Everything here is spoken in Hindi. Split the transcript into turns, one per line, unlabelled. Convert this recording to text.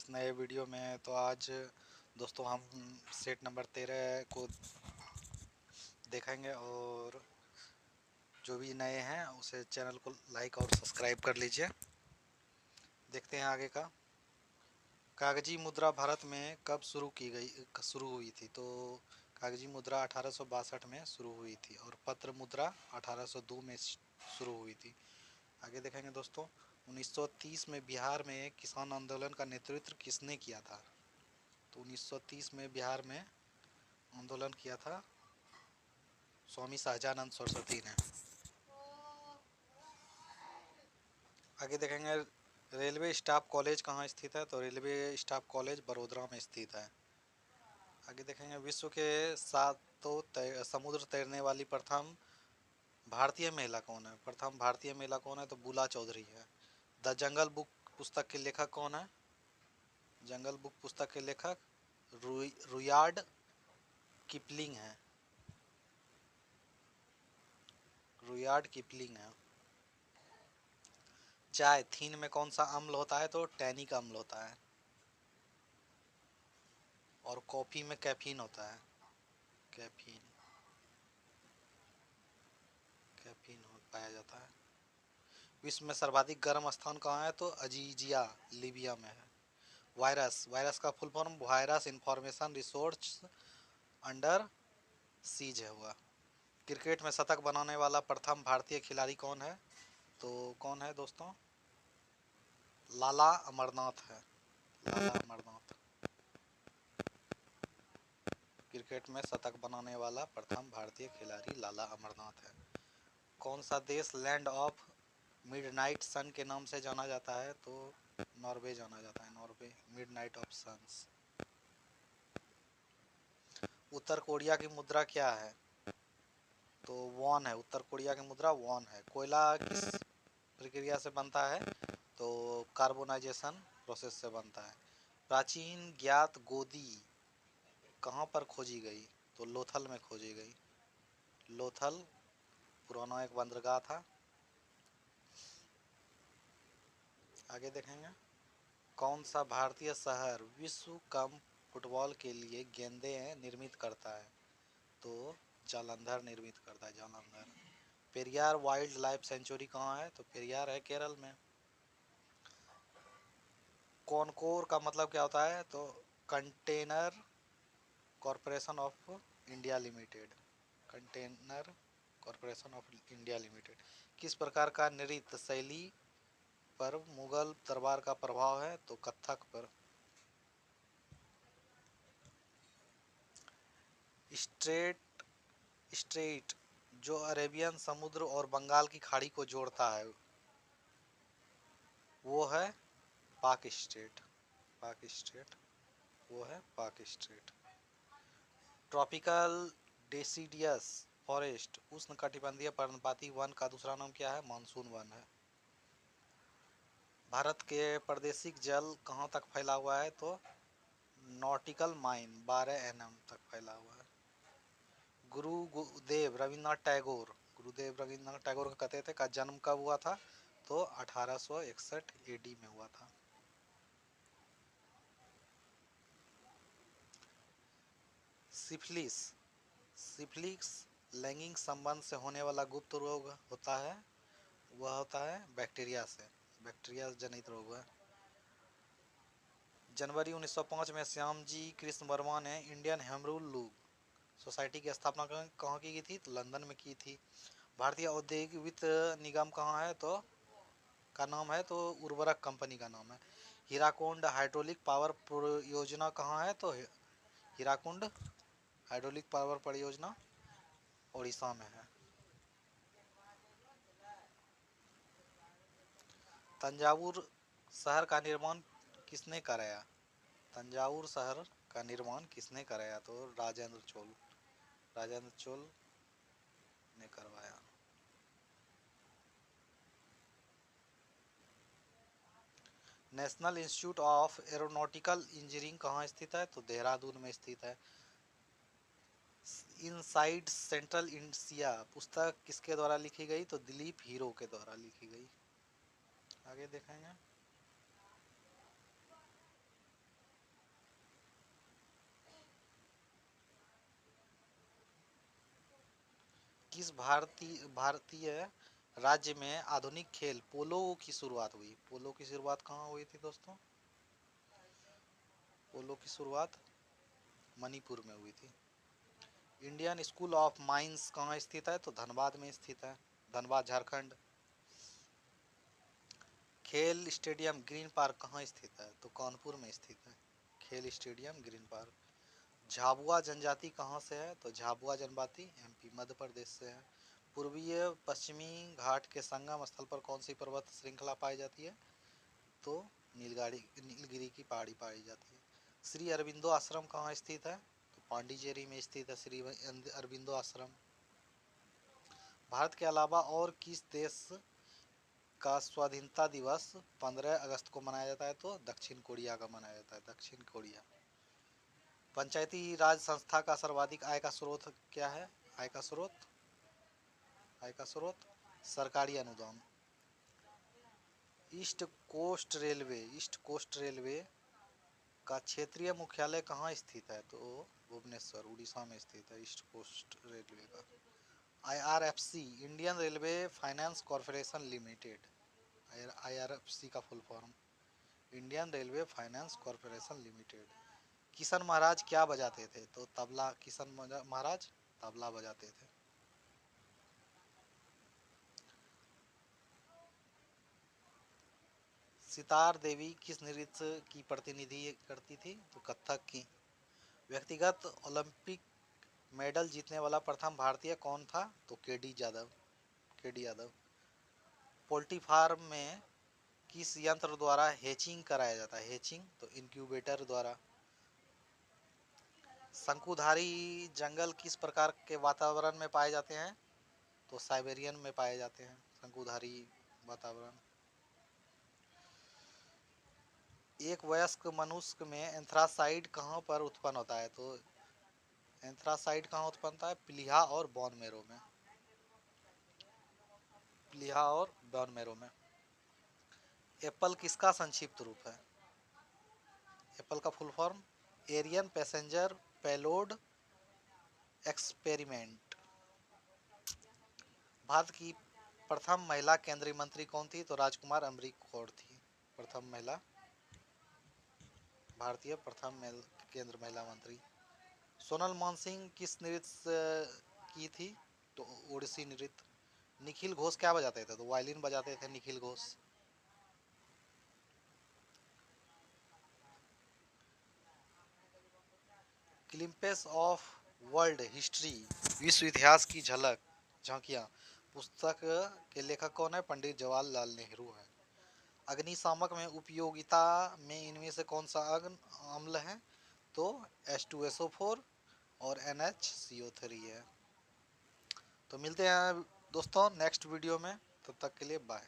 इस नए वीडियो में। तो आज दोस्तों हम सेट नंबर 13 को देखेंगे और जो भी नए हैं उसे चैनल को लाइक और सब्सक्राइब कर लीजिए। देखते हैं आगे का। कागजी मुद्रा भारत में कब शुरू हुई थी? तो कागजी मुद्रा 1862 में शुरू हुई थी और पत्र मुद्रा 1802 में शुरू हुई थी। आगे देखेंगे दोस्तों। 1930 में बिहार में किसान आंदोलन का नेतृत्व किसने किया था? तो 1930 में बिहार में आंदोलन किया था स्वामी सहजानंद सरस्वती ने। आगे देखेंगे रेलवे स्टाफ कॉलेज कहाँ स्थित है? तो रेलवे स्टाफ कॉलेज बड़ोदरा में स्थित है। आगे देखेंगे विश्व के सातों समुद्र तैरने वाली प्रथम भारतीय महिला कौन है? प्रथम भारतीय महिला कौन है? तो बुला चौधरी है। द जंगल बुक पुस्तक के लेखक कौन है? जंगल बुक पुस्तक के लेखक रुयार्ड किपलिंग है। रुयार्ड किपलिंग है। चाय थीन में कौन सा अम्ल होता है? तो टैनिक अम्ल होता है। और कॉफी में कैफीन होता है। कैफीन कैफीन पाया जाता है। विश्व में सर्वाधिक गर्म स्थान कहाँ है? तो अजीजिया लीबिया में है। वायरस का full form virus information resource under seize है हुआ। क्रिकेट में शतक बनाने वाला प्रथम भारतीय खिलाड़ी कौन है? तो कौन है दोस्तों? लाला अमरनाथ है। लाला अमरनाथ क्रिकेट में शतक बनाने वाला प्रथम भारतीय खिलाड़ी लाला अमरनाथ है। कौन सा देश लैंड ऑफ मिडनाइट सन के नाम से जाना जाता है? तो नॉर्वे जाना जाता है। Norway midnight of suns. उत्तर कोरिया की मुद्रा क्या है? तो वॉन है। उत्तर कोरिया की मुद्रा वॉन है। कोयला किस प्रक्रिया से बनता है? तो कार्बोनाइजेशन प्रोसेस से बनता है। प्राचीन ज्ञात गोदी कहाँ पर खोजी गई? तो लोथल में खोजी गई। लोथल पुराना एक बंदरगाह था। आगे देखेंगे। कौन सा भारतीय शहर विश्व कप फुटबॉल के लिए गेंदें निर्मित करता है? तो जालंधर निर्मित करता है। Jalandhar. Periyar wild life sanctuary कहाँ है? तो पेरियार है केरल में। कॉनकोर का मतलब क्या होता है? तो container corporation of India limited. Container corporation of India limited. किस प्रकार का नृत्य शैली पर मुगल दरबार का प्रभाव है? तो कथक पर। स्ट्रेट स्ट्रेट जो अरेबियन समुद्र और बंगाल की खाड़ी को जोड़ता है वो है पाक स्ट्रेट। पाक स्ट्रेट वो है पाक स्ट्रेट। ट्रॉपिकल डेसिडियस फॉरेस्ट उष्णकटिबंधीय पर्णपाती वन का दूसरा नाम क्या है? मानसून वन है। भारत के प्रादेशिक जल कहाँ तक फैला हुआ है? तो नॉटिकल माइन 12 NM तक फैला हुआ है। गुरुदेव रविन्द्रनाथ टैगोर का कहते थे का जन्म कब हुआ था? तो 1861 AD में हुआ था। सिफिलिस सिफिलिस लैंगिक संबंध से होने वाला गुप्त रोग होता है। वह होता है बैक्टीरिया से। बैक्टीरिया जनित रोग है। जनवरी 1905 में श्यामजी कृष्ण वर्मा ने इंडियन हेमरूल लूग सोसाइटी की स्थापना कहाँ की थी? तो लंदन में की थी। भारतीय औद्योगिक वित्त निगम कहाँ है? तो का नाम है तो उर्वरक कंपनी का नाम है। हीराकुंड हाइड्रोलिक पावर परियोजना कहाँ है? तो हीराकुंड हाइड्रोलिक पावर परियोजना उड़ीसा में है। तंजावुर शहर का निर्माण किसने कराया? तंजावुर शहर का निर्माण किसने कराया? तो राजेंद्र चोल ने करवाया। National institute of aeronautical engineering कहाँ स्थित है? तो देहरादून में स्थित है। इनसाइड सेंट्रल एशिया पुस्तक किसके द्वारा लिखी गई? तो दिलीप हीरो के द्वारा लिखी गई। आगे देखेंगे। किस भारतीय राज्य में आधुनिक खेल पोलो की शुरुआत हुई? पोलो की शुरुआत कहाँ हुई थी दोस्तों? पोलो की शुरुआत मणिपुर में हुई थी। इंडियन स्कूल ऑफ माइंस कहाँ स्थित है? तो धनबाद में स्थित है, धनबाद झारखंड। खेल स्टेडियम ग्रीन पार्क कहाँ स्थित है? तो कानपुर में स्थित है, खेल स्टेडियम ग्रीन पार्क। झाबुआ जनजाति कहाँ से है? तो झाबुआ जनजाति एमपी मध्य प्रदेश से है। पूर्वीय पश्चिमी घाट के संगम स्थल पर कौन सी पर्वत श्रृंखला पाई जाती है? तो नीलगिरी की पहाड़ी पाई जाती है। श्री अरबिंदो आश्रम कहाँ स्थित है? तो पांडिचेरी में स्थित है श्री अरबिंदो आश्रम। भारत के अलावा और किस देश का स्वाधीनता दिवस 15 अगस्त को मनाया जाता है? तो दक्षिण कोरिया का मनाया जाता है, दक्षिण कोरिया। पंचायती राज संस्था का सर्वाधिक आय का स्रोत क्या है? आय का स्रोत सरकारी अनुदान। ईस्ट कोस्ट रेलवे का क्षेत्रीय मुख्यालय कहाँ स्थित है? तो भुवनेश्वर उड़ीसा में स्थित है ईस्ट कोस्ट रेलवे का। IRFC Indian Railway Finance Corporation Limited, IRFC का full form Indian Railway Finance Corporation Limited. Kishan Maharaj क्या बजाते थे? तो तबला, किशन महाराज तबला बजाते थे। सितार देवी किस नृत्य की प्रतिनिधि करती थी? तो कथक की। व्यक्तिगत ओलंपिक मेडल जीतने वाला प्रथम भारतीय कौन था? तो केडी यादव। पोल्ट्री फार्म में किस यंत्र द्वारा हैचिंग कराया जाता है? हैचिंग तो इंक्यूबेटर द्वारा। शंकुधारी जंगल किस प्रकार के वातावरण में पाए जाते हैं? तो साइबेरियन में पाए जाते हैं शंकुधारी वातावरण। एक वयस्क मनुष्य में एंथ्रासाइड कहाँ पर उत्पन्न होता है? तो एंथ्रासाइड कहाँ उत्पन्न होता है? प्लीहा और बोन मैरो में। एप्पल किसका संक्षिप्त रूप है? एप्पल का full form Ariane passenger payload experiment. Bharat की प्रथम महिला केंद्रीय मंत्री कौन थी? तो राजकुमार अमरीक कौर थी प्रथम महिला, भारतीय प्रथम केंद्र महिला मंत्री। सोनल मानसिंह किस नृत्य की थी? तो ओडिसी नृत्य। निखिल घोष क्या बजाते थे? तो वायलिन बजाते थे Nikhil Ghosh. Glimpses of world history विश्व इतिहास की झलक झांकियां पुस्तक के लेखक कौन है? पंडित जवाहरलाल नेहरू है। अग्निशामक में उपयोगिता में इनमें से कौन सा अम्ल है? तो H2SO4 और NHCO3 है। तो मिलते हैं दोस्तों नेक्स्ट वीडियो में, तब तक के लिए बाय।